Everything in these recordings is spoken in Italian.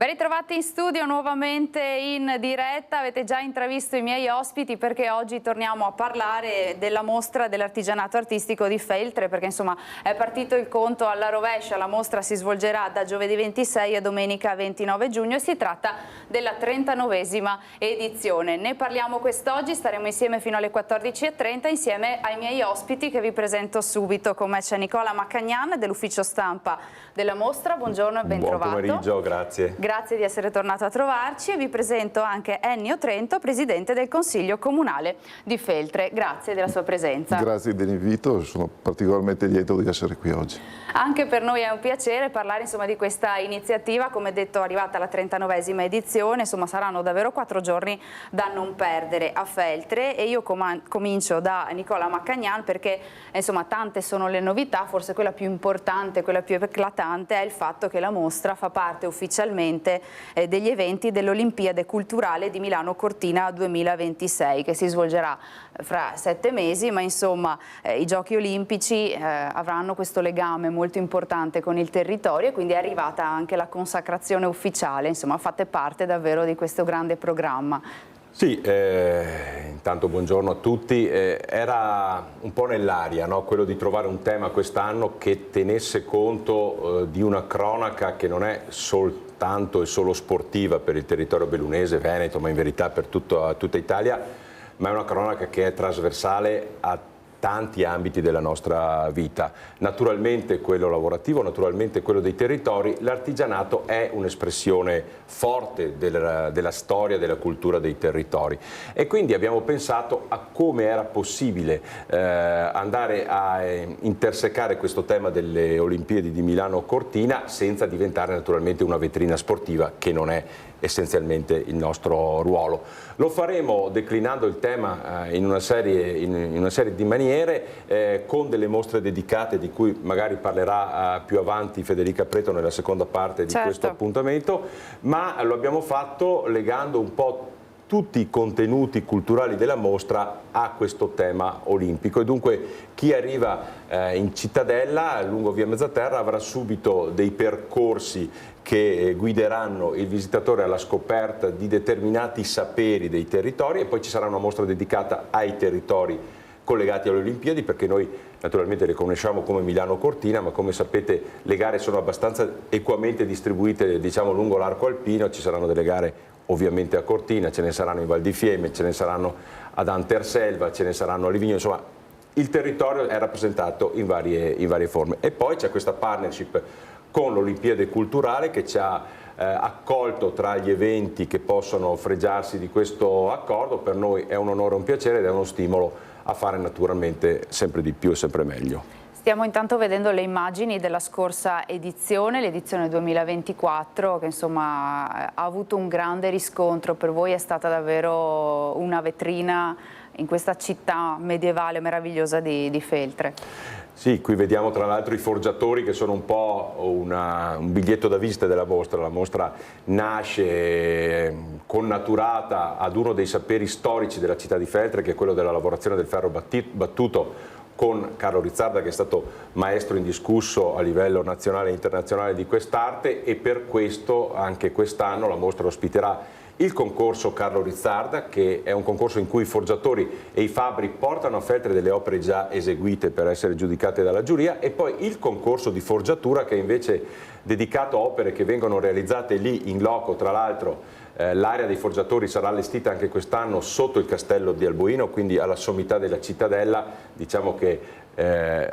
Ben ritrovati in studio nuovamente in diretta. Avete già intravisto i miei ospiti perché oggi torniamo a parlare della mostra dell'artigianato artistico di Feltre, perché insomma è partito il conto alla rovescia. La mostra si svolgerà da giovedì 26 a domenica 29 giugno e si tratta della 39esima edizione. Ne parliamo quest'oggi, staremo insieme fino alle 14:30 insieme ai miei ospiti che vi presento subito. Con me c'è Nicola Macagnan dell'ufficio stampa della mostra. Buongiorno e ben trovato. Buon pomeriggio, grazie. Grazie di essere tornato a trovarci e vi presento anche Ennio Trento, Presidente del Consiglio Comunale di Feltre. Grazie della sua presenza. Grazie dell'invito, sono particolarmente lieto di essere qui oggi. Anche per noi è un piacere parlare insomma, di questa iniziativa, come detto arrivata alla 39esima edizione, insomma saranno davvero 4 giorni da non perdere a Feltre e io comincio da Nicola Macagnan perché insomma tante sono le novità, forse quella più importante, quella più eclatante è il fatto che la mostra fa parte ufficialmente degli eventi dell'Olimpiade Culturale di Milano Cortina 2026 che si svolgerà fra 7 mesi, ma insomma i Giochi Olimpici avranno questo legame molto importante con il territorio e quindi è arrivata anche la consacrazione ufficiale, insomma fate parte davvero di questo grande programma. Sì, intanto buongiorno a tutti. Era un po' nell'aria, no? Quello di trovare un tema quest'anno che tenesse conto di una cronaca che non è soltanto e solo sportiva per il territorio bellunese, veneto, ma in verità per tutta Italia, ma è una cronaca che è trasversale a tanti ambiti della nostra vita, naturalmente quello lavorativo, naturalmente quello dei territori. L'artigianato è un'espressione forte della storia, della cultura dei territori e quindi abbiamo pensato a come era possibile andare a intersecare questo tema delle Olimpiadi di Milano Cortina senza diventare naturalmente una vetrina sportiva, che non è essenzialmente il nostro ruolo. Lo faremo declinando il tema in una serie di maniere, con delle mostre dedicate di cui magari parlerà più avanti Federica Preto nella seconda parte di questo appuntamento, ma lo abbiamo fatto legando un po' tutti i contenuti culturali della mostra a questo tema olimpico e dunque chi arriva in cittadella lungo via Mezzaterra avrà subito dei percorsi che guideranno il visitatore alla scoperta di determinati saperi dei territori e poi ci sarà una mostra dedicata ai territori collegati alle Olimpiadi, perché noi naturalmente le conosciamo come Milano Cortina, ma come sapete le gare sono abbastanza equamente distribuite, diciamo, lungo l'arco alpino. Ci saranno delle gare ovviamente a Cortina, ce ne saranno in Val di Fiemme, ce ne saranno ad Anterselva, ce ne saranno a Livigno, insomma il territorio è rappresentato in varie forme. E poi c'è questa partnership con l'Olimpiade Culturale che ci ha accolto tra gli eventi che possono fregiarsi di questo accordo. Per noi è un onore e un piacere ed è uno stimolo a fare naturalmente sempre di più e sempre meglio. Stiamo intanto vedendo le immagini della scorsa edizione, l'edizione 2024, che insomma ha avuto un grande riscontro. Per voi è stata davvero una vetrina in questa città medievale meravigliosa di Feltre. Sì, qui vediamo tra l'altro i forgiatori che sono un po' un biglietto da visita della mostra. La mostra nasce connaturata ad uno dei saperi storici della città di Feltre, che è quello della lavorazione del ferro battuto, con Carlo Rizzarda, che è stato maestro indiscusso a livello nazionale e internazionale di quest'arte, e per questo anche quest'anno la mostra ospiterà il concorso Carlo Rizzarda, che è un concorso in cui i forgiatori e i fabbri portano a Feltre delle opere già eseguite per essere giudicate dalla giuria, e poi il concorso di forgiatura, che è invece dedicato a opere che vengono realizzate lì in loco. Tra l'altro l'area dei forgiatori sarà allestita anche quest'anno sotto il castello di Alboino, quindi alla sommità della cittadella. Diciamo che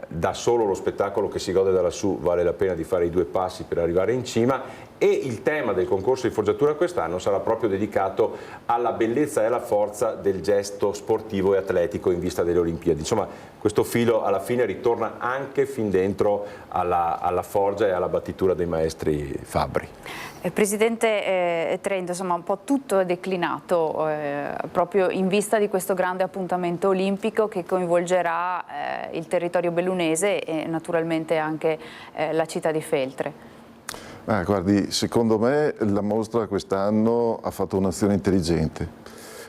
da solo lo spettacolo che si gode da lassù vale la pena di fare i 2 passi per arrivare in cima. E il tema del concorso di forgiatura quest'anno sarà proprio dedicato alla bellezza e alla forza del gesto sportivo e atletico in vista delle Olimpiadi. Insomma, questo filo alla fine ritorna anche fin dentro alla forgia e alla battitura dei maestri fabbri. Presidente Trento, insomma un po' tutto è declinato proprio in vista di questo grande appuntamento olimpico che coinvolgerà il territorio bellunese e naturalmente anche la città di Feltre. Guardi, secondo me la mostra quest'anno ha fatto un'azione intelligente,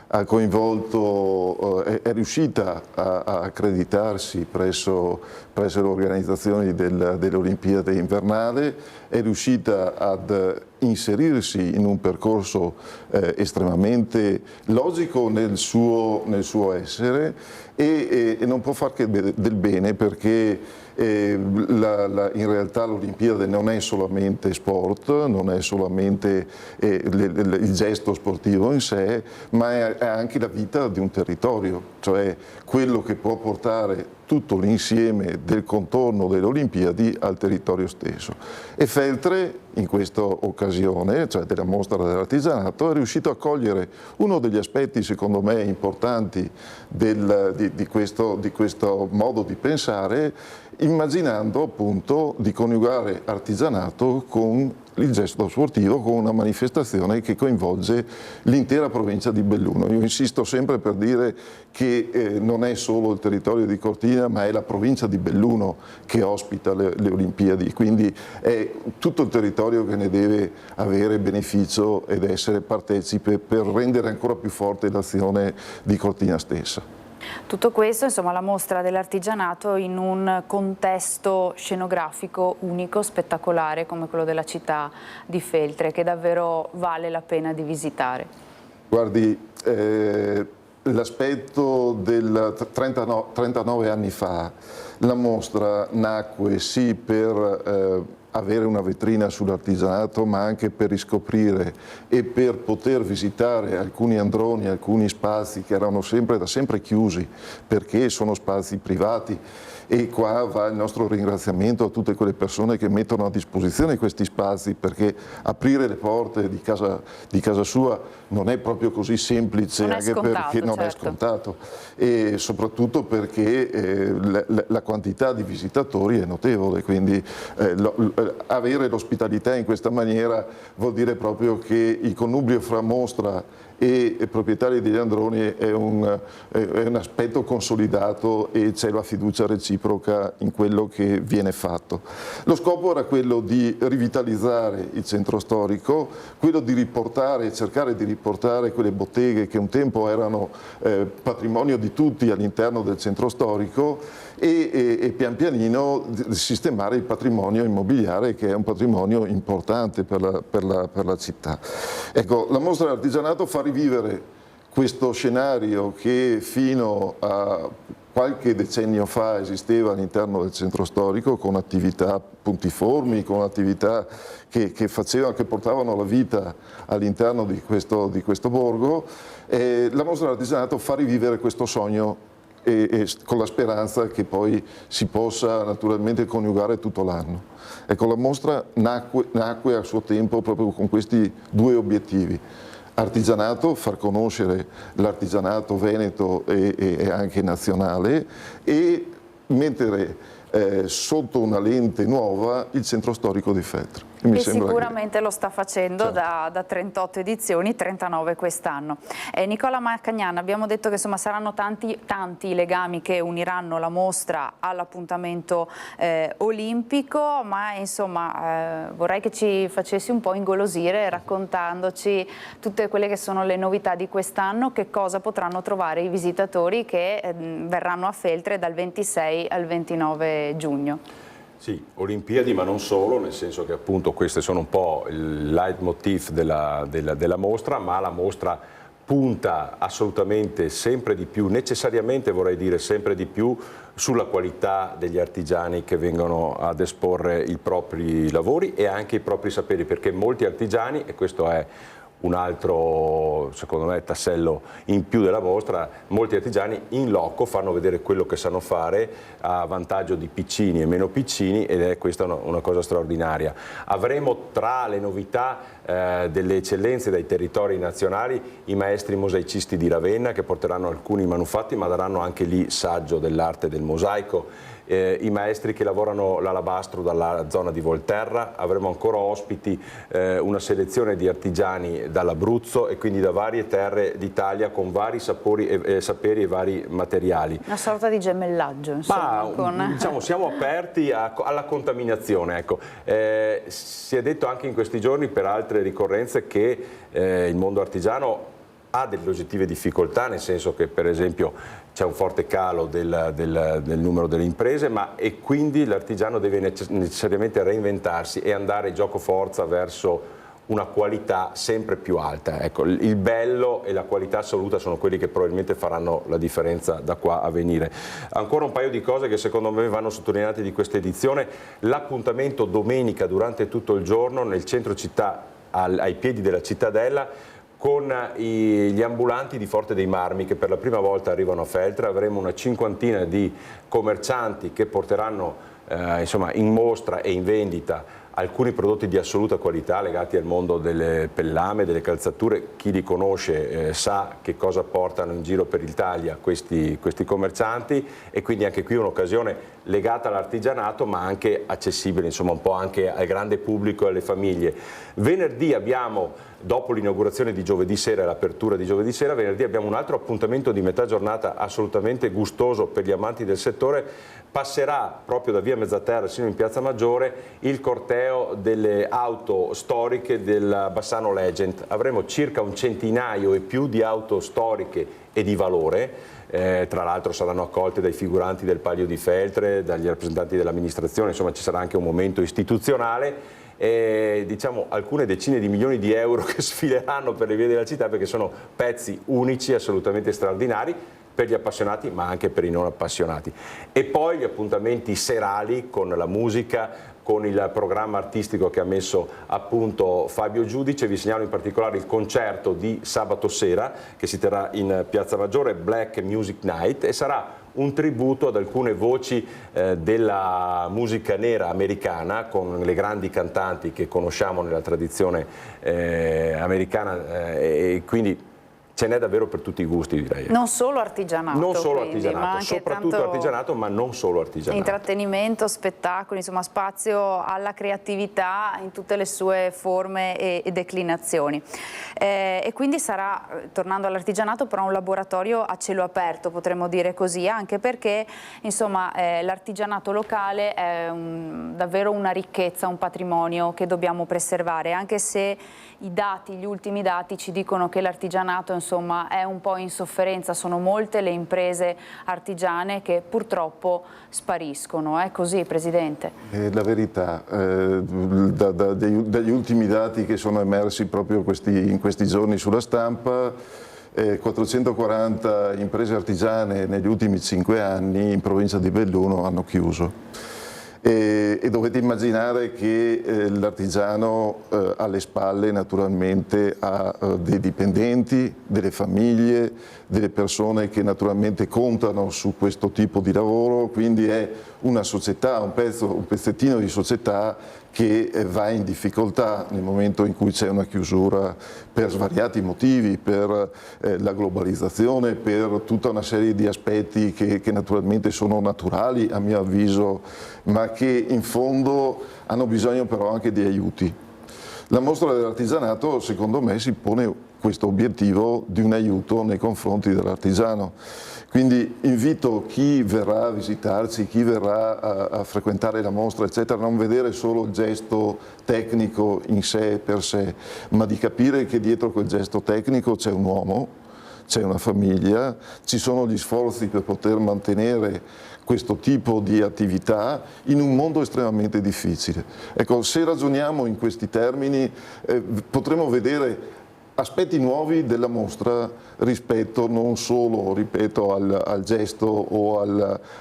ha coinvolto, è riuscita a accreditarsi presso le organizzazioni delle Olimpiadi invernali, è riuscita ad inserirsi in un percorso estremamente logico nel suo essere e non può far che del bene, perché in realtà l'Olimpiade non è solamente sport, non è solamente il gesto sportivo in sé, ma è anche la vita di un territorio, cioè quello che può portare tutto l'insieme del contorno delle Olimpiadi al territorio stesso. E Feltre in questa occasione, cioè della mostra dell'artigianato, è riuscito a cogliere uno degli aspetti secondo me importanti di questo modo di pensare, immaginando appunto di coniugare artigianato con il gesto sportivo, con una manifestazione che coinvolge l'intera provincia di Belluno. Io insisto sempre per dire che non è solo il territorio di Cortina, ma è la provincia di Belluno che ospita le Olimpiadi, quindi è tutto il territorio che ne deve avere beneficio ed essere partecipe per rendere ancora più forte l'azione di Cortina stessa. Tutto questo, insomma, la mostra dell'artigianato in un contesto scenografico unico, spettacolare come quello della città di Feltre, che davvero vale la pena di visitare. Guardi, l'aspetto del 39 anni fa, la mostra nacque sì per avere una vetrina sull'artigianato, ma anche per riscoprire e per poter visitare alcuni androni, alcuni spazi che erano da sempre chiusi, perché sono spazi privati. E qua va il nostro ringraziamento a tutte quelle persone che mettono a disposizione questi spazi, perché aprire le porte di casa sua non è proprio così semplice, anche perché non è scontato, e soprattutto perché la quantità di visitatori è notevole, quindi avere l'ospitalità in questa maniera vuol dire proprio che il connubio fra mostra e proprietari degli androni è un aspetto consolidato e c'è la fiducia reciproca in quello che viene fatto. Lo scopo era quello di rivitalizzare il centro storico, quello di cercare di riportare quelle botteghe che un tempo erano patrimonio di tutti all'interno del centro storico e pian pianino sistemare il patrimonio immobiliare, che è un patrimonio importante per la città. Ecco, la mostra dell'artigianato fa rivivere questo scenario che fino a qualche decennio fa esisteva all'interno del centro storico, con attività puntiformi, con attività che portavano la vita all'interno di questo borgo. La mostra dell'artigianato fa rivivere questo sogno e con la speranza che poi si possa naturalmente coniugare tutto l'anno. Ecco, la mostra nacque a suo tempo proprio con questi due obiettivi: artigianato, far conoscere l'artigianato veneto e anche nazionale, e mettere sotto una lente nuova il centro storico di Feltre. E sicuramente lo sta facendo, certo, da 38 edizioni, 39 quest'anno. Nicola Macagnana, abbiamo detto che insomma saranno tanti i legami che uniranno la mostra all'appuntamento olimpico, ma insomma vorrei che ci facessi un po' ingolosire raccontandoci tutte quelle che sono le novità di quest'anno, che cosa potranno trovare i visitatori che verranno a Feltre dal 26 al 29 giugno. Sì, Olimpiadi, ma non solo, nel senso che appunto queste sono un po' il leitmotiv della mostra, ma la mostra punta assolutamente sempre di più, necessariamente vorrei dire sempre di più, sulla qualità degli artigiani che vengono ad esporre i propri lavori e anche i propri saperi, perché molti artigiani, e questo è un altro, secondo me, tassello in più della mostra, molti artigiani in loco fanno vedere quello che sanno fare a vantaggio di piccini e meno piccini, ed è questa una cosa straordinaria. Avremo tra le novità delle eccellenze dai territori nazionali i maestri mosaicisti di Ravenna, che porteranno alcuni manufatti ma daranno anche lì saggio dell'arte del mosaico. I maestri che lavorano l'alabastro dalla zona di Volterra. Avremo ancora ospiti una selezione di artigiani dall'Abruzzo e quindi da varie terre d'Italia, con vari saperi e vari materiali. Una sorta di gemellaggio, insomma. Diciamo, siamo aperti alla contaminazione. Ecco. Si è detto anche in questi giorni per altre ricorrenze che il mondo artigiano ha delle oggettive difficoltà, nel senso che per esempio c'è un forte calo del numero delle imprese, e quindi l'artigiano deve necessariamente reinventarsi e andare gioco forza verso una qualità sempre più alta. Ecco, il bello e la qualità assoluta sono quelli che probabilmente faranno la differenza da qua a venire. Ancora un paio di cose che secondo me vanno sottolineate di questa edizione: l'appuntamento domenica durante tutto il giorno nel centro città, ai piedi della Cittadella, con gli ambulanti di Forte dei Marmi che per la prima volta arrivano a Feltre. Avremo una cinquantina di commercianti che porteranno insomma, in mostra e in vendita alcuni prodotti di assoluta qualità legati al mondo delle pellame, delle calzature. Chi li conosce sa che cosa portano in giro per l'Italia questi commercianti, e quindi anche qui un'occasione legata all'artigianato ma anche accessibile, insomma, un po' anche al grande pubblico e alle famiglie. Venerdì abbiamo, dopo l'inaugurazione di giovedì sera e l'apertura di giovedì sera, venerdì abbiamo un altro appuntamento di metà giornata assolutamente gustoso per gli amanti del settore. Passerà proprio da via Mezzaterra sino in Piazza Maggiore il corteo delle auto storiche del Bassano Legend. Avremo circa un centinaio e più di auto storiche e di valore. Tra l'altro saranno accolte dai figuranti del Palio di Feltre, dagli rappresentanti dell'amministrazione, insomma ci sarà anche un momento istituzionale. Diciamo alcune decine di milioni di euro che sfileranno per le vie della città, perché sono pezzi unici, assolutamente straordinari per gli appassionati ma anche per i non appassionati. E poi gli appuntamenti serali con la musica, con il programma artistico che ha messo a punto Fabio Giudice. Vi segnalo in particolare il concerto di sabato sera che si terrà in Piazza Maggiore, Black Music Night, e sarà un tributo ad alcune voci della musica nera americana, con le grandi cantanti che conosciamo nella tradizione americana, e quindi ce n'è davvero per tutti i gusti, direi. Non solo artigianato. Non solo quindi, artigianato, ma anche soprattutto artigianato, ma non solo artigianato. Intrattenimento, spettacoli, insomma spazio alla creatività in tutte le sue forme e declinazioni. E quindi sarà, tornando all'artigianato, però un laboratorio a cielo aperto, potremmo dire così, anche perché insomma l'artigianato locale è davvero una ricchezza, un patrimonio che dobbiamo preservare, anche se gli ultimi dati ci dicono che l'artigianato insomma è un po' in sofferenza, sono molte le imprese artigiane che purtroppo spariscono. È così, Presidente? La verità, dagli ultimi dati che sono emersi proprio in questi giorni sulla stampa, 440 imprese artigiane negli ultimi 5 anni in provincia di Belluno hanno chiuso. E dovete immaginare che l'artigiano alle spalle naturalmente ha dei dipendenti, delle famiglie, delle persone che naturalmente contano su questo tipo di lavoro, quindi è una società, un pezzettino di società che va in difficoltà nel momento in cui c'è una chiusura per svariati motivi, per la globalizzazione, per tutta una serie di aspetti che naturalmente sono naturali a mio avviso, ma che in fondo hanno bisogno però anche di aiuti. La mostra dell'artigianato secondo me si pone questo obiettivo di un aiuto nei confronti dell'artigiano. Quindi invito chi verrà a visitarci, chi verrà a frequentare la mostra, eccetera, a non vedere solo il gesto tecnico in sé per sé, ma di capire che dietro quel gesto tecnico c'è un uomo, c'è una famiglia, ci sono gli sforzi per poter mantenere questo tipo di attività in un mondo estremamente difficile. Ecco, se ragioniamo in questi termini potremo vedere aspetti nuovi della mostra rispetto non solo, ripeto, al gesto o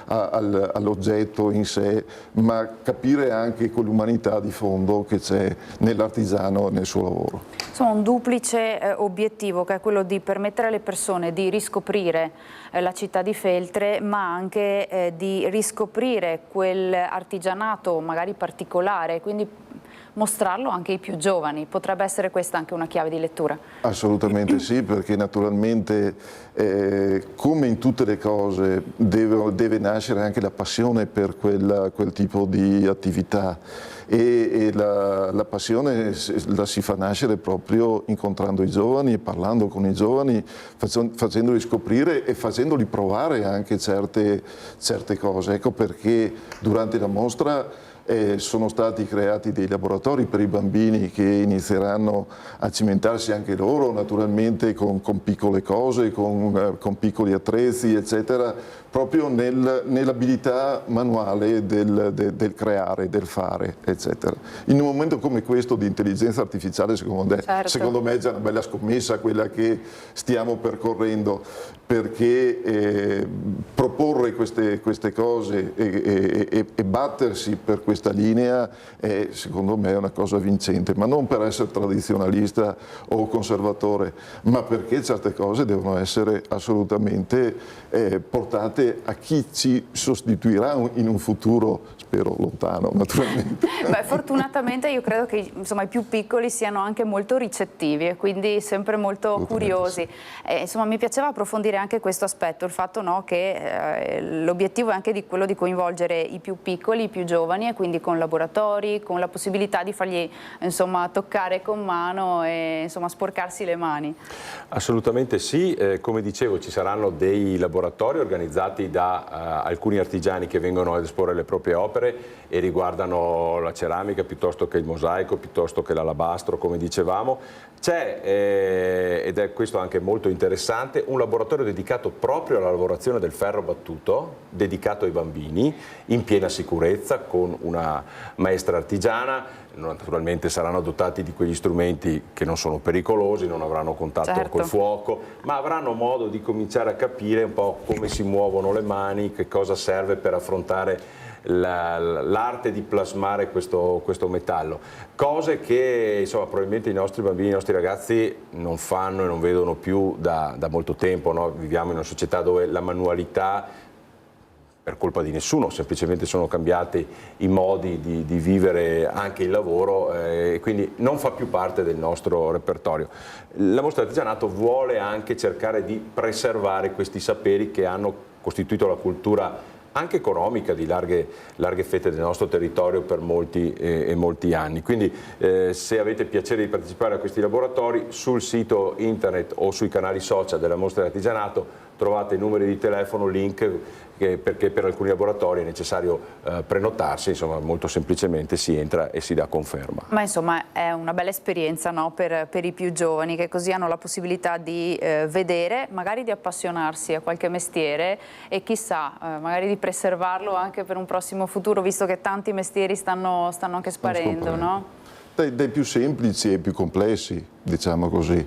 all'oggetto in sé, ma capire anche quell'umanità di fondo che c'è nell'artigiano e nel suo lavoro. Insomma, un duplice obiettivo, che è quello di permettere alle persone di riscoprire la città di Feltre, ma anche di riscoprire quell'artigianato magari particolare, quindi mostrarlo anche ai più giovani. Potrebbe essere questa anche una chiave di lettura? Assolutamente sì, perché naturalmente come in tutte le cose deve nascere anche la passione per quel tipo di attività, e la passione la si fa nascere proprio incontrando i giovani, parlando con i giovani, facendoli scoprire e facendoli provare anche certe cose. Ecco perché durante la mostra sono stati creati dei laboratori per i bambini che inizieranno a cimentarsi anche loro, naturalmente con piccole cose, con piccoli attrezzi, eccetera, proprio nell'abilità manuale del creare, del fare, eccetera. In un momento come questo di intelligenza artificiale, secondo me è già una bella scommessa quella che stiamo percorrendo, perché proporre queste cose e battersi per questa linea è, secondo me, una cosa vincente, ma non per essere tradizionalista o conservatore, ma perché certe cose devono essere assolutamente portate a chi ci sostituirà in un futuro, spero lontano, naturalmente. Beh, fortunatamente io credo che insomma, i più piccoli siano anche molto ricettivi e quindi sempre molto curiosi. Insomma, mi piaceva approfondire anche questo aspetto, il fatto che l'obiettivo è anche quello di coinvolgere i più piccoli, i più giovani, e quindi con laboratori, con la possibilità di fargli insomma, toccare con mano e insomma, sporcarsi le mani. Assolutamente sì, come dicevo ci saranno dei laboratori organizzati da alcuni artigiani che vengono ad esporre le proprie opere e riguardano la ceramica piuttosto che il mosaico, piuttosto che l'alabastro, come dicevamo. C'è, ed è questo anche molto interessante, un laboratorio dedicato proprio alla lavorazione del ferro battuto, dedicato ai bambini, in piena sicurezza, con una maestra artigiana. Naturalmente saranno dotati di quegli strumenti che non sono pericolosi, non avranno contatto col fuoco, ma avranno modo di cominciare a capire un po' come si muovono le mani, che cosa serve per affrontare l'arte di plasmare questo metallo. Cose che insomma, probabilmente i nostri bambini, i nostri ragazzi non fanno e non vedono più da molto tempo, no? Viviamo in una società dove la manualità, per colpa di nessuno, semplicemente sono cambiati i modi di vivere anche il lavoro e quindi non fa più parte del nostro repertorio. La mostra artigianato vuole anche cercare di preservare questi saperi che hanno costituito la cultura anche economica di larghe fette del nostro territorio per molti e molti anni. Quindi se avete piacere di partecipare a questi laboratori, sul sito internet o sui canali social della mostra artigianato trovate i numeri di telefono, link, perché per alcuni laboratori è necessario prenotarsi, insomma molto semplicemente si entra e si dà conferma. Ma insomma è una bella esperienza, no? per i più giovani, che così hanno la possibilità di vedere, magari di appassionarsi a qualche mestiere e chissà, magari di preservarlo anche per un prossimo futuro, visto che tanti mestieri stanno anche sparendo, no? Dai più semplici ai più complessi, diciamo così,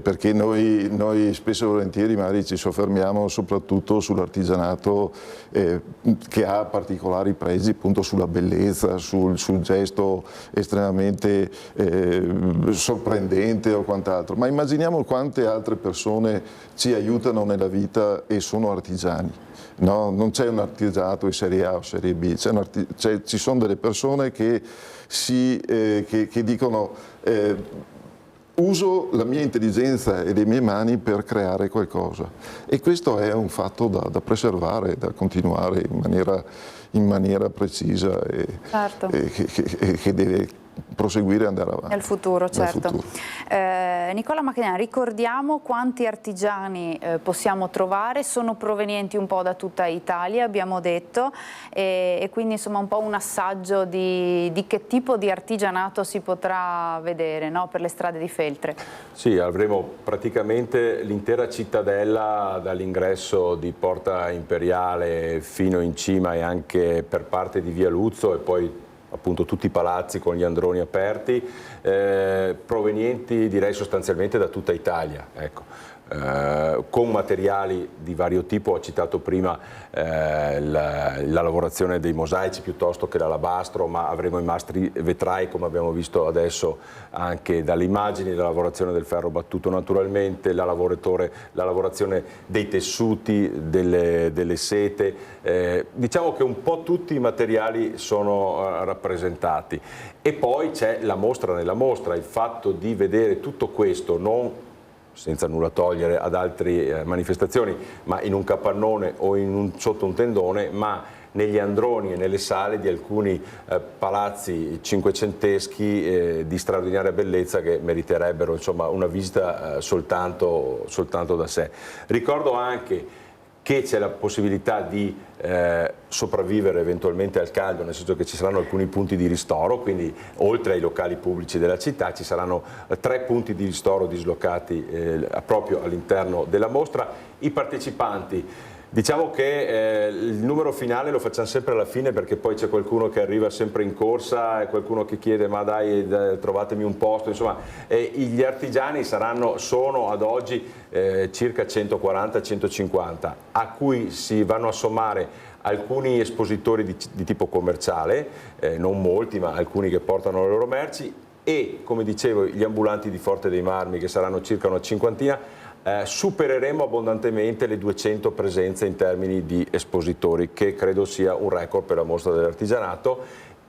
perché noi spesso e volentieri magari ci soffermiamo soprattutto sull'artigianato che ha particolari pregi appunto sulla bellezza, sul gesto estremamente sorprendente o quant'altro, ma immaginiamo quante altre persone ci aiutano nella vita e sono artigiani. No, non c'è un artigianato di serie A o serie B, ci sono delle persone che dicono uso la mia intelligenza e le mie mani per creare qualcosa, e questo è un fatto da preservare, da continuare in maniera precisa e che deve proseguire e andare avanti. Nel futuro, certo. Nicola Macchignani, ricordiamo quanti artigiani possiamo trovare, sono provenienti un po' da tutta Italia, abbiamo detto, e quindi insomma un po' un assaggio di che tipo di artigianato si potrà vedere, no? Per le strade di Feltre. Sì, avremo praticamente l'intera cittadella dall'ingresso di Porta Imperiale fino in cima e anche per parte di Via Luzzo e poi appunto tutti i palazzi con gli androni aperti, provenienti direi sostanzialmente da tutta Italia, ecco. Con materiali di vario tipo. Ho citato prima la lavorazione dei mosaici piuttosto che l'alabastro, ma avremo i mastri vetrai, come abbiamo visto adesso anche dalle immagini, la lavorazione del ferro battuto naturalmente, la lavorazione dei tessuti, delle sete, diciamo che un po' tutti i materiali sono rappresentati. E poi c'è la mostra nella mostra, il fatto di vedere tutto questo non senza nulla togliere ad altre manifestazioni, ma in un capannone o sotto un tendone, ma negli androni e nelle sale di alcuni palazzi cinquecenteschi di straordinaria bellezza che meriterebbero insomma una visita soltanto da sé. Ricordo anche che c'è la possibilità di sopravvivere eventualmente al caldo, nel senso che ci saranno alcuni punti di ristoro, quindi oltre ai locali pubblici della città ci saranno 3 punti di ristoro dislocati proprio all'interno della mostra. I partecipanti Diciamo che il numero finale lo facciamo sempre alla fine, perché poi c'è qualcuno che arriva sempre in corsa e qualcuno che chiede ma dai trovatemi un posto, insomma gli artigiani sono ad oggi circa 140-150, a cui si vanno a sommare alcuni espositori di tipo commerciale, non molti ma alcuni che portano le loro merci, e come dicevo gli ambulanti di Forte dei Marmi, che saranno circa una cinquantina. Supereremo abbondantemente le 200 presenze in termini di espositori, che credo sia un record per la mostra dell'artigianato,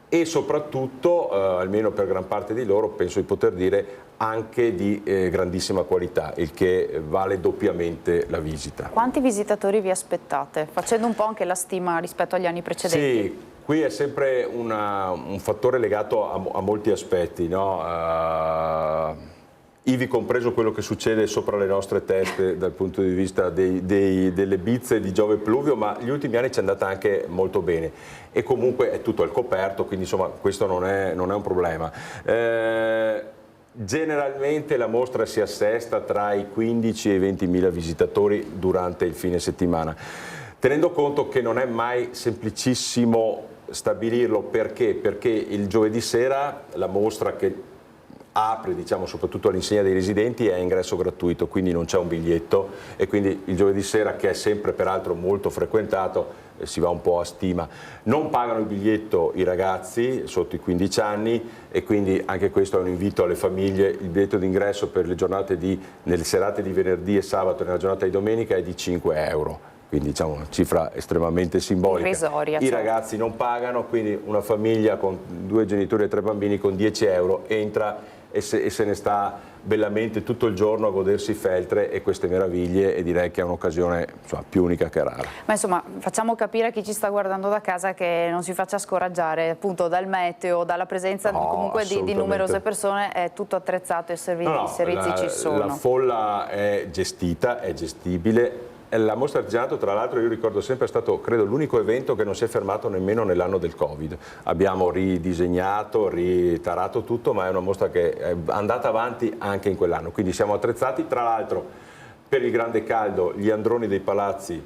e soprattutto, almeno per gran parte di loro, penso di poter dire anche di grandissima qualità, il che vale doppiamente la visita. Quanti visitatori vi aspettate? Facendo un po' anche la stima rispetto agli anni precedenti. Sì, qui è sempre un fattore legato a molti aspetti, no? Ivi compreso quello che succede sopra le nostre teste dal punto di vista delle bizze di Giove Pluvio, ma gli ultimi anni ci è andata anche molto bene e comunque è tutto al coperto, quindi insomma questo non è un problema. Generalmente la mostra si assesta tra i 15 e i 20.000 visitatori durante il fine settimana, tenendo conto che non è mai semplicissimo stabilirlo. Perché? Perché il giovedì sera la mostra, che apre diciamo soprattutto all'insegna dei residenti, è ingresso gratuito, quindi non c'è un biglietto, e quindi il giovedì sera, che è sempre peraltro molto frequentato, si va un po' a stima. Non pagano il biglietto i ragazzi sotto i 15 anni, e quindi anche questo è un invito alle famiglie. Il biglietto d'ingresso per le giornate nelle serate di venerdì e sabato e nella giornata di domenica è di 5 euro. Quindi diciamo una cifra estremamente simbolica. Irrisoria, I ragazzi non pagano, quindi una famiglia con 2 genitori e 3 bambini con 10 euro entra e se ne sta bellamente tutto il giorno a godersi Feltre e queste meraviglie, e direi che è un'occasione più unica che rara. Ma insomma, facciamo capire a chi ci sta guardando da casa che non si faccia scoraggiare appunto dal meteo, dalla presenza comunque di numerose persone. È tutto attrezzato e i servizi ci sono. La folla è gestita, è gestibile. La mostra artigianato, tra l'altro, io ricordo sempre, è stato credo l'unico evento che non si è fermato nemmeno nell'anno del Covid. Abbiamo ridisegnato, ritarato tutto, ma è una mostra che è andata avanti anche in quell'anno, quindi siamo attrezzati. Tra l'altro, per il grande caldo gli androni dei palazzi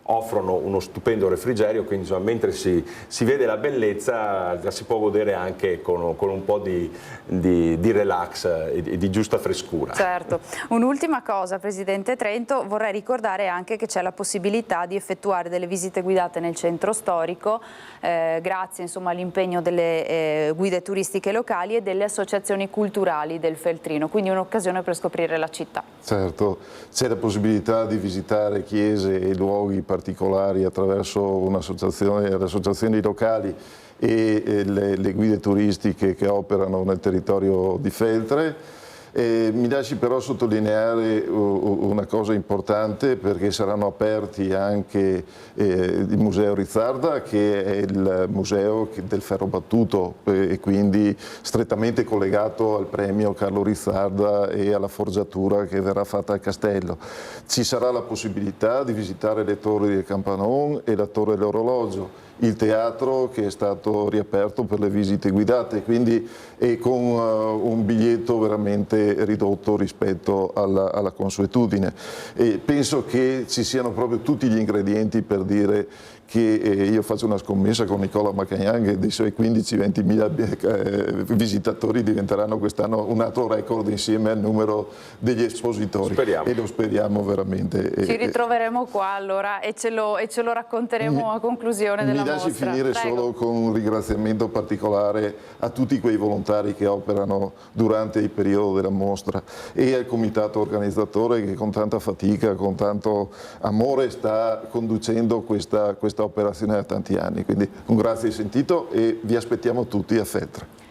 offrono uno stupendo refrigerio, quindi insomma, mentre si vede la bellezza la si può godere anche con un po' di relax e di giusta frescura. Certo. Un'ultima cosa, Presidente Trento, vorrei ricordare anche che c'è la possibilità di effettuare delle visite guidate nel centro storico, grazie insomma all'impegno delle guide turistiche locali e delle associazioni culturali del Feltrino, quindi un'occasione per scoprire la città. Certo, c'è la possibilità di visitare chiese e luoghi particolari attraverso le associazioni locali e le guide turistiche che operano nel territorio di Feltre. Mi lasci però sottolineare una cosa importante, perché saranno aperti anche il Museo Rizzarda, che è il museo del ferro battuto e quindi strettamente collegato al premio Carlo Rizzarda e alla forgiatura che verrà fatta al castello. Ci sarà la possibilità di visitare le torri del Campanon e la torre dell'orologio, il teatro che è stato riaperto per le visite guidate, quindi con un biglietto veramente ridotto rispetto alla consuetudine. E penso che ci siano proprio tutti gli ingredienti per dire che io faccio una scommessa con Nicola Macagnan che dei suoi 15-20.000 visitatori diventeranno quest'anno un altro record insieme al numero degli espositori. Speriamo. E lo speriamo veramente. Ci ritroveremo qua allora e ce lo racconteremo a conclusione della mostra. Mi lasci finire solo con un ringraziamento particolare a tutti quei volontari che operano durante il periodo della mostra e al comitato organizzatore che con tanta fatica, con tanto amore sta conducendo questa operazione da tanti anni. Quindi un grazie sentito e vi aspettiamo tutti a Feltre.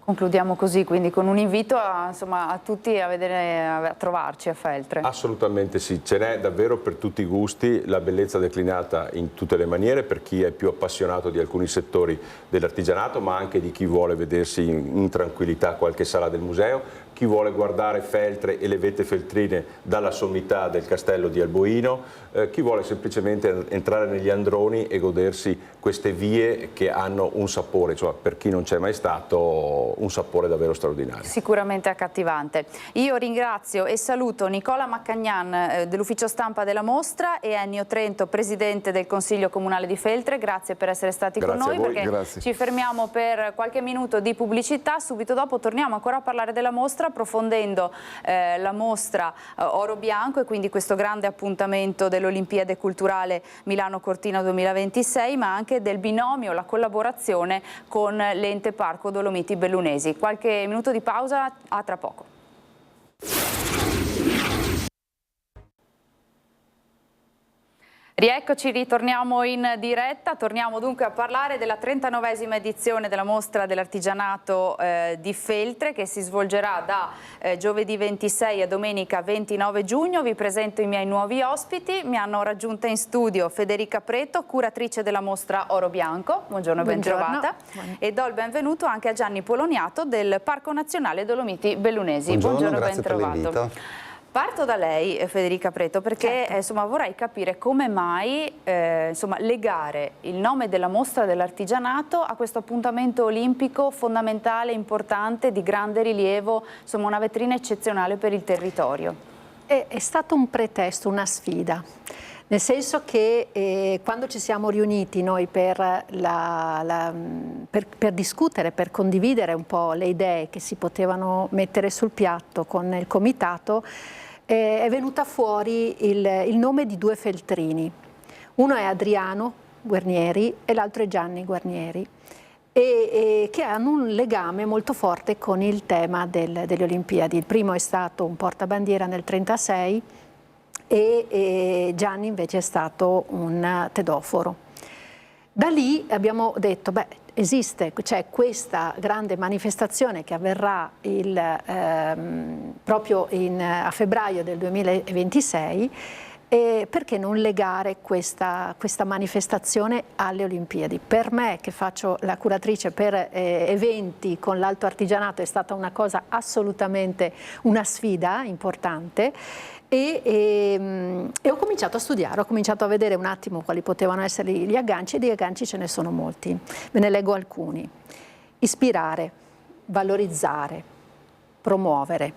Concludiamo così, quindi con un invito a tutti a trovarci a Feltre. Assolutamente sì, ce n'è davvero per tutti i gusti, la bellezza declinata in tutte le maniere, per chi è più appassionato di alcuni settori dell'artigianato, ma anche di chi vuole vedersi in tranquillità qualche sala del museo, chi vuole guardare Feltre e le vette feltrine dalla sommità del castello di Alboino, chi vuole semplicemente entrare negli androni e godersi queste vie che hanno un sapore, per chi non c'è mai stato un sapore davvero straordinario. Sicuramente accattivante. Io ringrazio e saluto Nicola Maccagnan dell'ufficio stampa della mostra e Ennio Trento, presidente del Consiglio Comunale di Feltre. Grazie per essere stati con noi, perché ci fermiamo per qualche minuto di pubblicità. Subito dopo torniamo ancora a parlare della mostra, approfondendo la mostra Oro Bianco e quindi questo grande appuntamento dell'Olimpiade Culturale Milano Cortina 2026, ma anche del binomio, la collaborazione con l'ente Parco Dolomiti Bellunesi. Qualche minuto di pausa, a tra poco. Rieccoci, ritorniamo in diretta, torniamo dunque a parlare della 39esima edizione della mostra dell'artigianato di Feltre, che si svolgerà da giovedì 26 a domenica 29 giugno. Vi presento i miei nuovi ospiti. Mi hanno raggiunta in studio Federica Preto, curatrice della mostra Oro Bianco. Buongiorno, ben trovata. E do il benvenuto anche a Gianni Poloniato del Parco Nazionale Dolomiti Bellunesi. Buongiorno, ben trovato. Parto da lei, Federica Preto, perché insomma, vorrei capire come mai legare il nome della mostra dell'artigianato a questo appuntamento olimpico fondamentale, importante, di grande rilievo, insomma una vetrina eccezionale per il territorio. È stato un pretesto, una sfida. Nel senso che quando ci siamo riuniti noi per discutere, per condividere un po' le idee che si potevano mettere sul piatto con il comitato, è venuta fuori il nome di due feltrini. Uno è Adriano Guarnieri e l'altro è Gianni Guarnieri, e che hanno un legame molto forte con il tema delle Olimpiadi. Il primo è stato un portabandiera nel 1936 e Gianni invece è stato un tedoforo. Da lì abbiamo detto, c'è questa grande manifestazione che avverrà proprio a febbraio del 2026, e perché non legare questa manifestazione alle Olimpiadi? Per me, che faccio la curatrice per eventi con l'alto artigianato, è stata una cosa assolutamente una sfida importante. E ho cominciato a studiare, ho cominciato a vedere un attimo quali potevano essere gli agganci, e di agganci ce ne sono molti. Ve ne leggo alcuni. Ispirare, valorizzare, promuovere.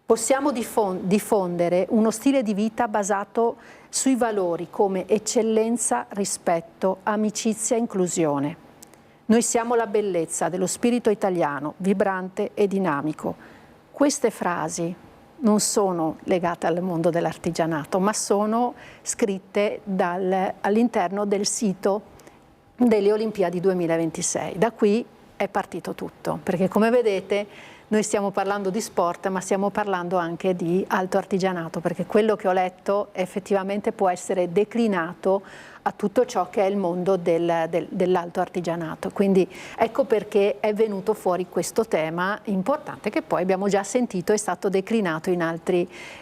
Possiamo diffondere uno stile di vita basato sui valori come eccellenza, rispetto, amicizia e inclusione. Noi siamo la bellezza dello spirito italiano, vibrante e dinamico. Queste frasi non sono legate al mondo dell'artigianato, ma sono scritte all'interno del sito delle Olimpiadi 2026. Da qui è partito tutto, perché come vedete noi stiamo parlando di sport, ma stiamo parlando anche di alto artigianato, perché quello che ho letto effettivamente può essere declinato a tutto ciò che è il mondo dell'alto artigianato. Quindi ecco perché è venuto fuori questo tema importante, che poi abbiamo già sentito è stato declinato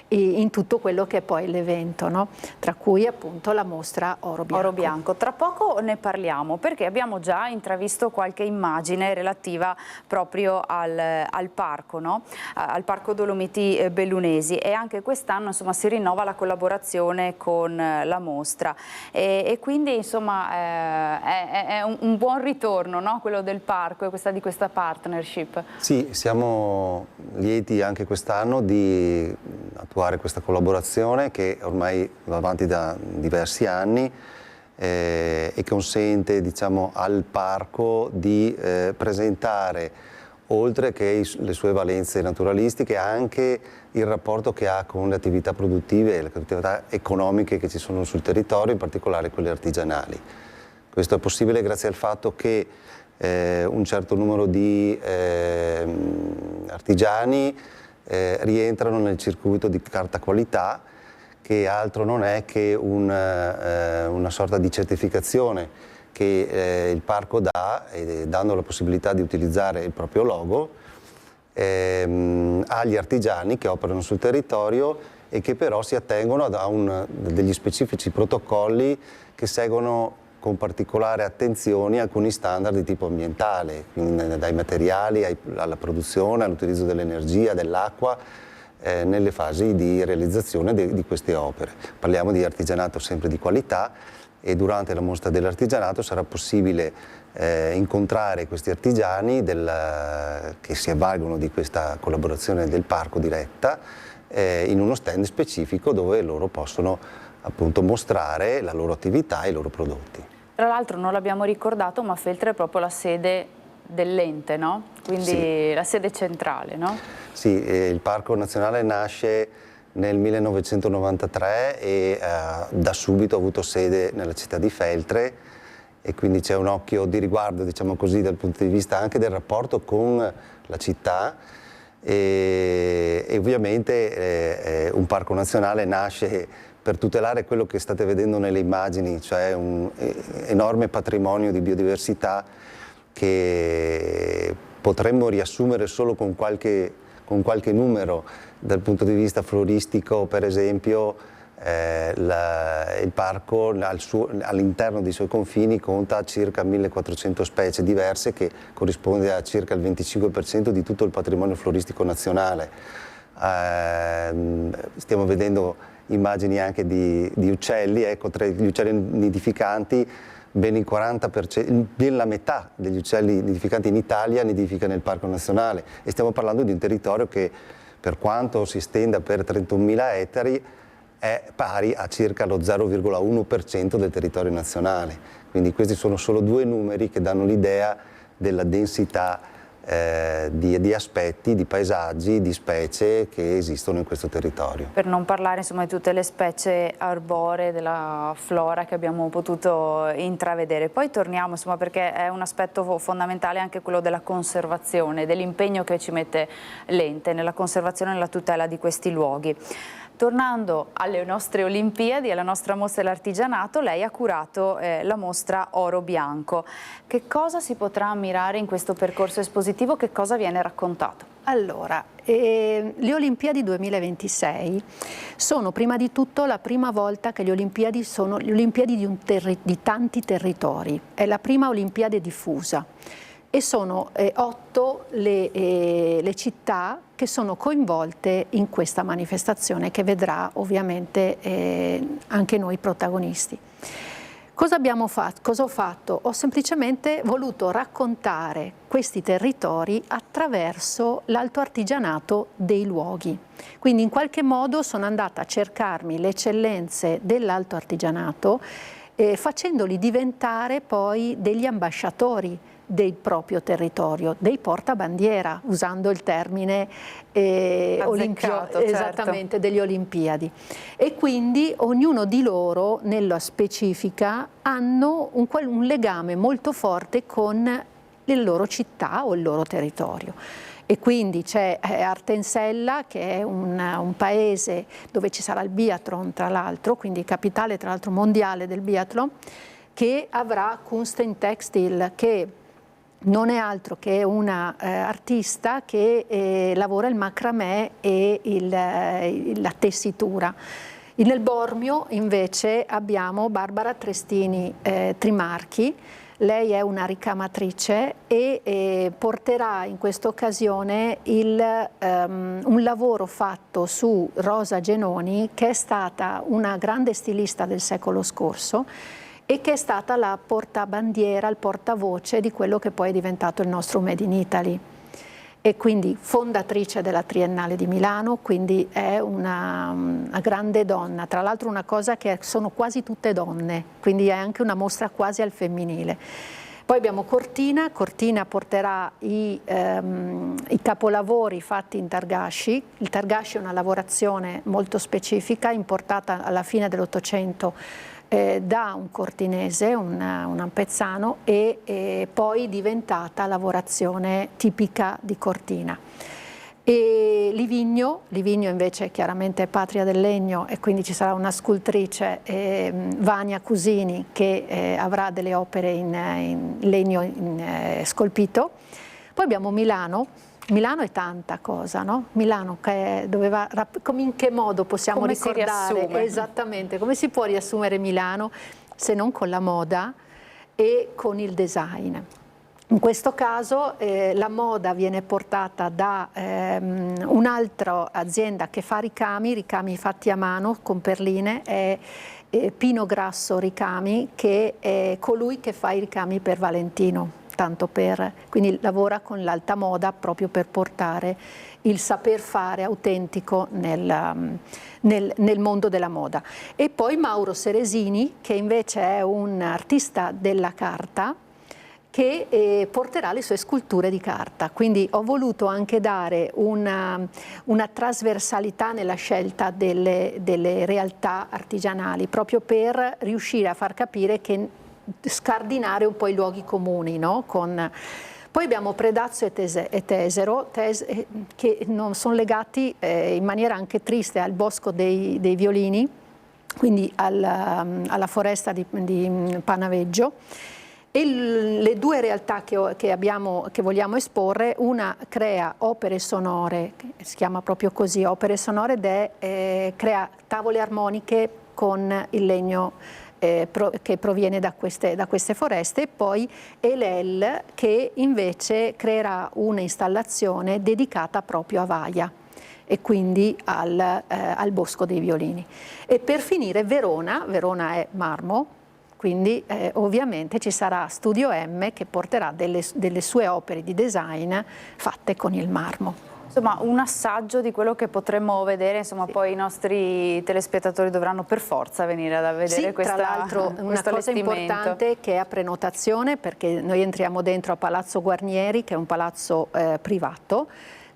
in tutto quello che è poi l'evento, no? Tra cui appunto la mostra Oro Bianco. Oro Bianco. Tra poco ne parliamo, perché abbiamo già intravisto qualche immagine relativa proprio al parco, no? Al Parco Dolomiti Bellunesi, e anche quest'anno insomma si rinnova la collaborazione con la mostra. E quindi insomma è un buon ritorno, no? Quello del parco e di questa partnership. Sì, siamo lieti anche quest'anno di attuare questa collaborazione che ormai va avanti da diversi anni e consente, diciamo, al parco di presentare, oltre che le sue valenze naturalistiche, anche il rapporto che ha con le attività produttive e le attività economiche che ci sono sul territorio, in particolare quelle artigianali. Questo è possibile grazie al fatto che un certo numero di artigiani rientrano nel circuito di carta qualità, che altro non è che una sorta di certificazione che il parco dà, dando la possibilità di utilizzare il proprio logo agli artigiani che operano sul territorio e che però si attengono a degli specifici protocolli che seguono con particolare attenzione alcuni standard di tipo ambientale, quindi dai materiali alla produzione, all'utilizzo dell'energia, dell'acqua, nelle fasi di realizzazione di queste opere. Parliamo di artigianato sempre di qualità, e durante la mostra dell'artigianato sarà possibile incontrare questi artigiani che si avvalgono di questa collaborazione del parco diretta in uno stand specifico dove loro possono appunto mostrare la loro attività e i loro prodotti. Tra l'altro non l'abbiamo ricordato, ma Feltre è proprio la sede dell'ente, no? Quindi sì, la sede centrale, no? Sì, il Parco Nazionale nasce nel 1993 e da subito ha avuto sede nella città di Feltre, e quindi c'è un occhio di riguardo, diciamo così, dal punto di vista anche del rapporto con la città, e ovviamente un parco nazionale nasce per tutelare quello che state vedendo nelle immagini, cioè un enorme patrimonio di biodiversità che potremmo riassumere solo con qualche numero. Dal punto di vista floristico, per esempio, il parco all'interno dei suoi confini conta circa 1400 specie diverse, che corrisponde a circa il 25% di tutto il patrimonio floristico nazionale. Stiamo vedendo immagini anche di uccelli, ecco, tra gli uccelli nidificanti ben il 40%, ben la metà degli uccelli nidificanti in Italia nidifica nel Parco Nazionale, e stiamo parlando di un territorio che, per quanto si estenda per 31.000 ettari, è pari a circa lo 0,1% del territorio nazionale. Quindi questi sono solo due numeri che danno l'idea della densità di aspetti, di paesaggi, di specie che esistono in questo territorio. Per non parlare insomma di tutte le specie arboree, della flora che abbiamo potuto intravedere. Poi torniamo, insomma, perché è un aspetto fondamentale anche quello della conservazione, dell'impegno che ci mette l'ente nella conservazione e nella tutela di questi luoghi. Tornando alle nostre Olimpiadi, alla nostra mostra dell'artigianato, lei ha curato la mostra Oro Bianco. Che cosa si potrà ammirare in questo percorso espositivo? Che cosa viene raccontato? Allora, le Olimpiadi 2026 sono prima di tutto la prima volta che le Olimpiadi sono le Olimpiadi di tanti territori. È la prima Olimpiade diffusa. E sono 8 le città che sono coinvolte in questa manifestazione, che vedrà ovviamente anche noi protagonisti. Cosa abbiamo fatto? Cosa ho fatto? Ho semplicemente voluto raccontare questi territori attraverso l'alto artigianato dei luoghi. Quindi in qualche modo sono andata a cercarmi le eccellenze dell'alto artigianato, facendoli diventare poi degli ambasciatori del proprio territorio, dei portabandiera, usando il termine esattamente, degli Olimpiadi. E quindi ognuno di loro, nella specifica, hanno un legame molto forte con le loro città o il loro territorio. E quindi c'è Artensella, che è un paese dove ci sarà il biathlon, tra l'altro, quindi capitale tra l'altro mondiale del biathlon, che avrà Kunst Textil, che non è altro che una artista che lavora il macramè e la tessitura. Nel Bormio invece abbiamo Barbara Trestini Trimarchi. Lei è una ricamatrice e porterà in questa occasione un lavoro fatto su Rosa Genoni, che è stata una grande stilista del secolo scorso e che è stata la portabandiera, il portavoce di quello che poi è diventato il nostro Made in Italy. E quindi fondatrice della Triennale di Milano, quindi è una grande donna. Tra l'altro una cosa che sono quasi tutte donne, quindi è anche una mostra quasi al femminile. Poi abbiamo Cortina. Cortina porterà i capolavori fatti in Targasci. Il Targasci è una lavorazione molto specifica, importata alla fine dell'Ottocento da un cortinese, un ampezzano, e poi diventata lavorazione tipica di Cortina. E Livigno invece chiaramente è patria del legno, e quindi ci sarà una scultrice, Vania Cusini, che avrà delle opere in legno scolpito. Poi abbiamo Milano. Milano è tanta cosa, no? Milano che in che modo possiamo ricordare esattamente, come si può riassumere Milano se non con la moda e con il design? In questo caso la moda viene portata da un'altra azienda che fa ricami fatti a mano con perline, è Pino Grasso Ricami, che è colui che fa i ricami per Valentino. Quindi lavora con l'alta moda proprio per portare il saper fare autentico nel mondo della moda. E poi Mauro Seresini, che invece è un artista della carta, che porterà le sue sculture di carta. Quindi ho voluto anche dare una trasversalità nella scelta delle realtà artigianali, proprio per riuscire a far capire che scardinare un po' i luoghi comuni, no? Poi abbiamo Predazzo e Tesero, che non sono legati in maniera anche triste al bosco dei violini, quindi alla foresta di Panaveggio. E le due realtà che vogliamo esporre, una crea opere sonore, si chiama proprio così, opere sonore, ed crea tavole armoniche con il legno che proviene da queste foreste, e poi Elel, che invece creerà un'installazione dedicata proprio a Vaia e quindi al Bosco dei Violini. E per finire Verona è marmo, quindi ovviamente ci sarà Studio M che porterà delle sue opere di design fatte con il marmo. Insomma, un assaggio di quello che potremmo vedere, insomma, sì. Poi i nostri telespettatori dovranno per forza venire a vedere sì, tra l'altro una cosa importante che è a prenotazione, perché noi entriamo dentro a Palazzo Guarnieri, che è un palazzo privato,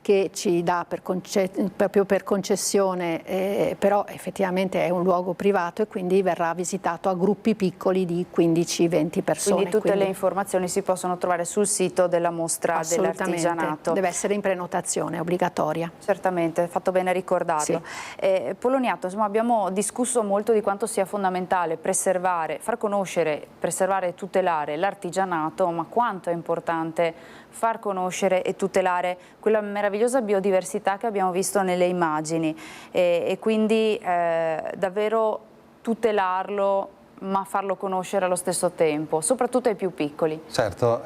che ci dà proprio per concessione, però effettivamente è un luogo privato e quindi verrà visitato a gruppi piccoli di 15-20 persone. Quindi tutte le informazioni si possono trovare sul sito della mostra dell'artigianato. Deve essere in prenotazione, obbligatoria. Certamente, è fatto bene a ricordarlo. Sì. Poloniato, insomma, abbiamo discusso molto di quanto sia fondamentale preservare, far conoscere, preservare e tutelare l'artigianato, ma quanto è importante far conoscere e tutelare quella meravigliosa biodiversità che abbiamo visto nelle immagini e quindi davvero tutelarlo ma farlo conoscere allo stesso tempo, soprattutto ai più piccoli. Certo,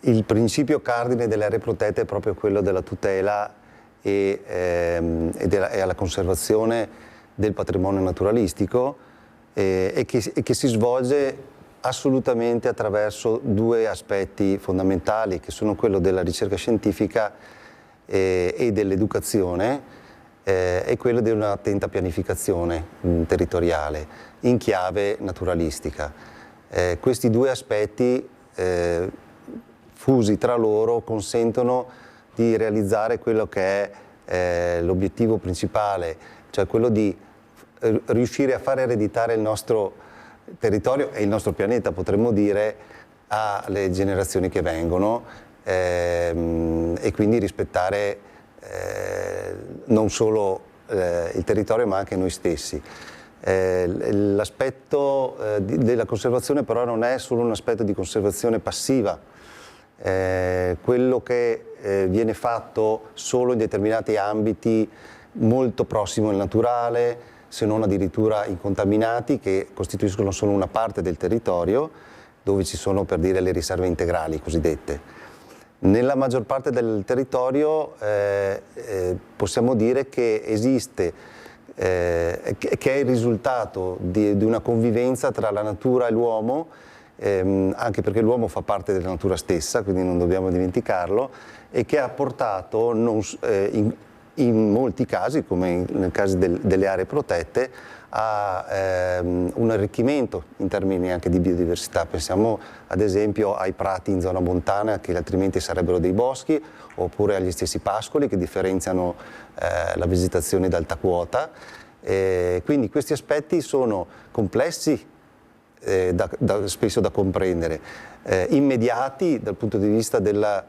il principio cardine delle aree protette è proprio quello della tutela e alla conservazione del patrimonio naturalistico e che si svolge assolutamente attraverso due aspetti fondamentali, che sono quello della ricerca scientifica e dell'educazione e quello di un'attenta pianificazione territoriale in chiave naturalistica. Questi due aspetti fusi tra loro consentono di realizzare quello che è l'obiettivo principale, cioè quello di riuscire a far ereditare il nostro territorio e il nostro pianeta, potremmo dire, alle generazioni che vengono e quindi rispettare non solo il territorio ma anche noi stessi. L'aspetto della conservazione però non è solo un aspetto di conservazione passiva, quello che viene fatto solo in determinati ambiti molto prossimo al naturale, se non addirittura incontaminati, che costituiscono solo una parte del territorio, dove ci sono, per dire, le riserve integrali cosiddette. Nella maggior parte del territorio possiamo dire che esiste, che è il risultato di una convivenza tra la natura e l'uomo, anche perché l'uomo fa parte della natura stessa, quindi non dobbiamo dimenticarlo, e che ha portato in molti casi, come nel caso delle aree protette, a un arricchimento in termini anche di biodiversità. Pensiamo ad esempio ai prati in zona montana, che altrimenti sarebbero dei boschi, oppure agli stessi pascoli che differenziano la vegetazione ad alta quota. Quindi questi aspetti sono complessi, spesso da comprendere, immediati dal punto di vista del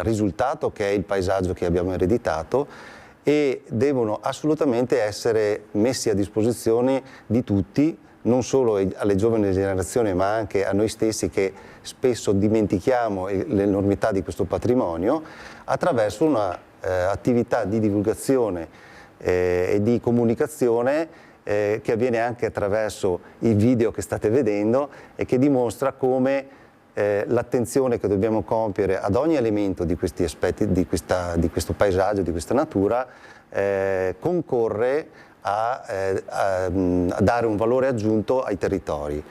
risultato che è il paesaggio che abbiamo ereditato, e devono assolutamente essere messi a disposizione di tutti, non solo alle giovani generazioni ma anche a noi stessi, che spesso dimentichiamo l'enormità di questo patrimonio, attraverso un'attività di divulgazione e di comunicazione che avviene anche attraverso i video che state vedendo e che dimostra come l'attenzione che dobbiamo compiere ad ogni elemento di questi aspetti, di questo paesaggio, di questa natura, concorre a dare un valore aggiunto ai territori.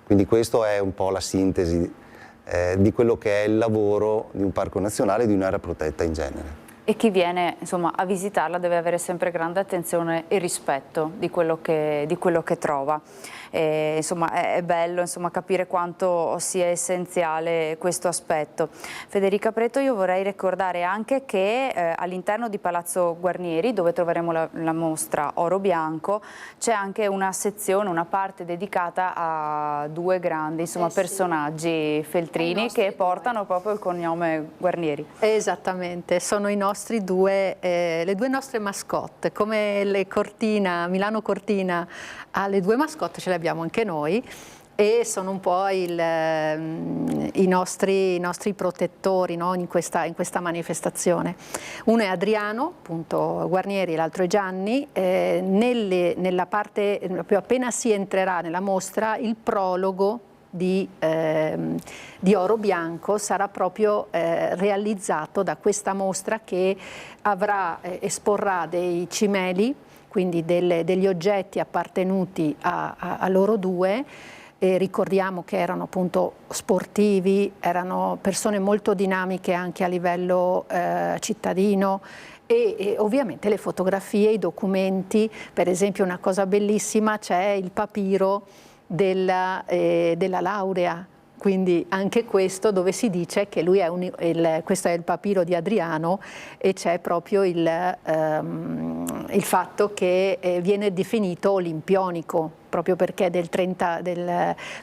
Quindi questa è un po' la sintesi di quello che è il lavoro di un parco nazionale e di un'area protetta in genere. E chi viene insomma, a visitarla deve avere sempre grande attenzione e rispetto di quello che trova. Insomma, è bello insomma, capire quanto sia essenziale questo aspetto. Federica Preto, io vorrei ricordare anche che all'interno di Palazzo Guarnieri, dove troveremo la mostra Oro Bianco, c'è anche una sezione, una parte dedicata a due grandi insomma, personaggi feltrini che portano proprio il cognome Guarnieri. Esattamente, sono i nostri le due nostre mascotte, come Milano Cortina ha le due mascotte, ce le abbiamo anche noi, e sono un po' i nostri protettori, no? in questa manifestazione. Uno è Adriano, appunto Guarnieri, e l'altro è Gianni. Nella parte, proprio appena si entrerà nella mostra, il prologo di Oro Bianco sarà proprio realizzato da questa mostra che esporrà dei cimeli, quindi degli oggetti appartenuti a loro due. Ricordiamo che erano appunto sportivi, erano persone molto dinamiche anche a livello cittadino, e ovviamente le fotografie, i documenti. Per esempio, una cosa bellissima, c'è il papiro della laurea, quindi anche questo, dove si dice che lui questo è il papiro di Adriano, e c'è proprio il fatto che viene definito olimpionico, proprio perché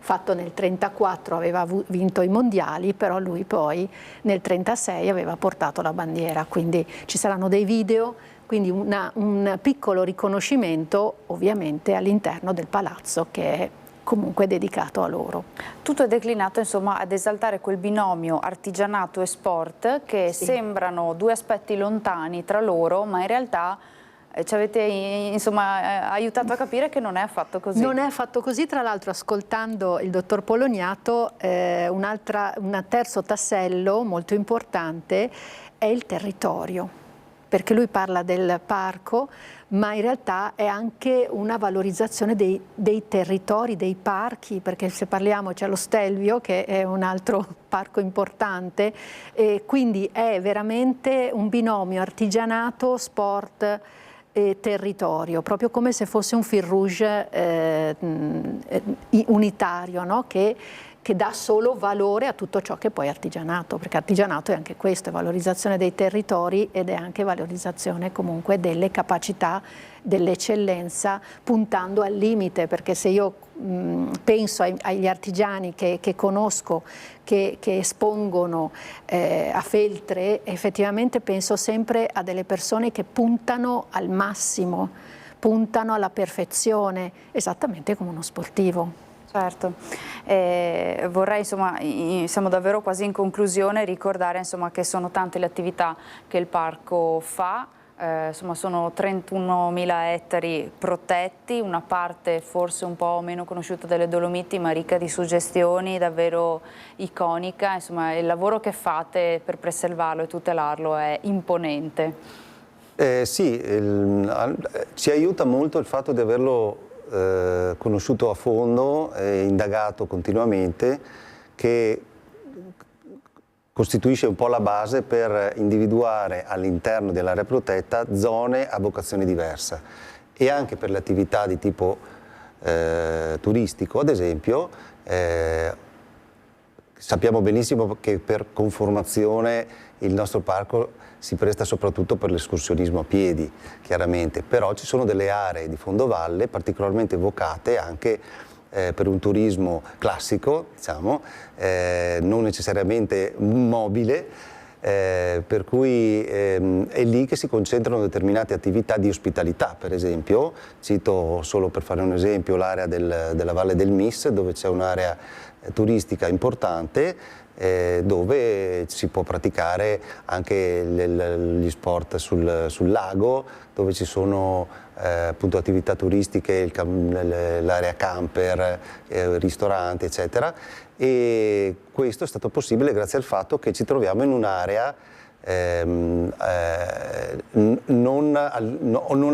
fatto nel 34 aveva vinto i mondiali, però lui poi nel 36 aveva portato la bandiera, quindi ci saranno dei video, quindi un piccolo riconoscimento ovviamente all'interno del palazzo, che è comunque dedicato a loro. Tutto è declinato insomma ad esaltare quel binomio artigianato e sport che sembrano due aspetti lontani tra loro, ma in realtà ci avete insomma aiutato a capire che non è affatto così. Non è affatto così. Tra l'altro, ascoltando il dottor Poloniato, un terzo tassello molto importante è il territorio, perché lui parla del parco, ma in realtà è anche una valorizzazione dei territori, dei parchi, perché se parliamo c'è lo Stelvio, che è un altro parco importante, e quindi è veramente un binomio artigianato, sport e territorio, proprio come se fosse un fil rouge unitario, no? che dà solo valore a tutto ciò che poi è artigianato, perché artigianato è anche questo, è valorizzazione dei territori ed è anche valorizzazione comunque delle capacità, dell'eccellenza, puntando al limite, perché se io penso agli artigiani che conosco, che espongono a Feltre, effettivamente penso sempre a delle persone che puntano al massimo, puntano alla perfezione, esattamente come uno sportivo. Certo, vorrei insomma, siamo davvero quasi in conclusione, ricordare insomma che sono tante le attività che il parco fa, insomma sono 31.000 ettari protetti, una parte forse un po' meno conosciuta delle Dolomiti ma ricca di suggestioni, davvero iconica, insomma il lavoro che fate per preservarlo e tutelarlo è imponente. Sì, ci aiuta molto il fatto di averlo conosciuto a fondo e indagato continuamente, che costituisce un po' la base per individuare all'interno dell'area protetta zone a vocazione diversa, e anche per le attività di tipo turistico, ad esempio. Sappiamo benissimo che per conformazione il nostro parco si presta soprattutto per l'escursionismo a piedi, chiaramente, però ci sono delle aree di fondovalle particolarmente vocate anche per un turismo classico, diciamo, non necessariamente mobile, per cui è lì che si concentrano determinate attività di ospitalità. Per esempio, cito solo per fare un esempio l'area della Valle del Mis, dove c'è un'area turistica importante dove si può praticare anche gli sport sul lago, dove ci sono appunto attività turistiche, l'area camper, ristoranti eccetera, e questo è stato possibile grazie al fatto che ci troviamo in un'area non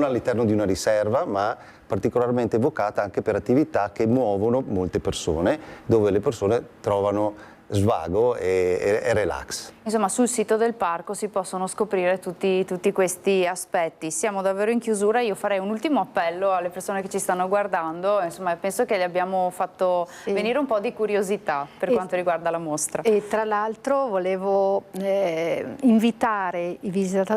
all'interno di una riserva, ma particolarmente evocata anche per attività che muovono molte persone, dove le persone trovano svago e relax. Insomma, sul sito del parco si possono scoprire tutti questi aspetti. Siamo davvero in chiusura, io farei un ultimo appello alle persone che ci stanno guardando, insomma penso che gli abbiamo fatto venire un po' di curiosità per quanto riguarda la mostra. E tra l'altro volevo invitare i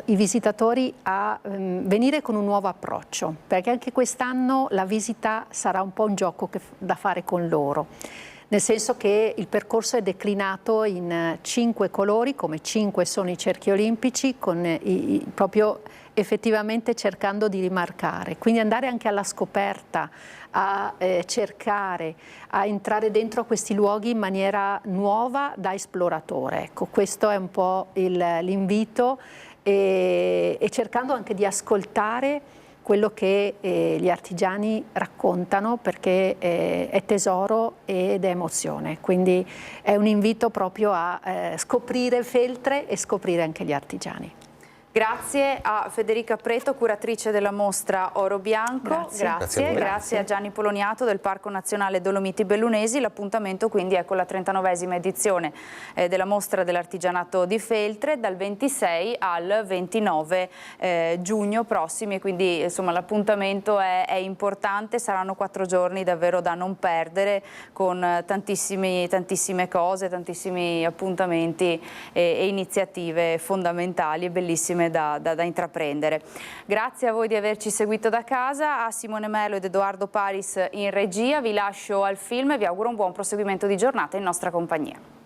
visitatori a venire con un nuovo approccio, perché anche quest'anno la visita sarà un po' un gioco da fare con loro. Nel senso che il percorso è declinato in 5 colori, come 5 sono i cerchi olimpici, con proprio effettivamente cercando di rimarcare. Quindi andare anche alla scoperta, a cercare, a entrare dentro a questi luoghi in maniera nuova da esploratore. Ecco, questo è un po' l'invito e cercando anche di ascoltare quello che gli artigiani raccontano, perché è tesoro ed è emozione, quindi è un invito proprio a scoprire Feltre e scoprire anche gli artigiani. Grazie a Federica Preto, curatrice della mostra Oro Bianco. Grazie a Gianni Poloniato del Parco Nazionale Dolomiti Bellunesi. L'appuntamento quindi è con la 39esima edizione della mostra dell'artigianato di Feltre dal 26 al 29 giugno prossimi, quindi insomma l'appuntamento è importante, saranno 4 giorni davvero da non perdere, con tantissime cose, tantissimi appuntamenti e iniziative fondamentali e bellissime da intraprendere. Grazie a voi di averci seguito da casa, a Simone Melo ed Edoardo Paris in regia. Vi lascio al film e vi auguro un buon proseguimento di giornata in nostra compagnia.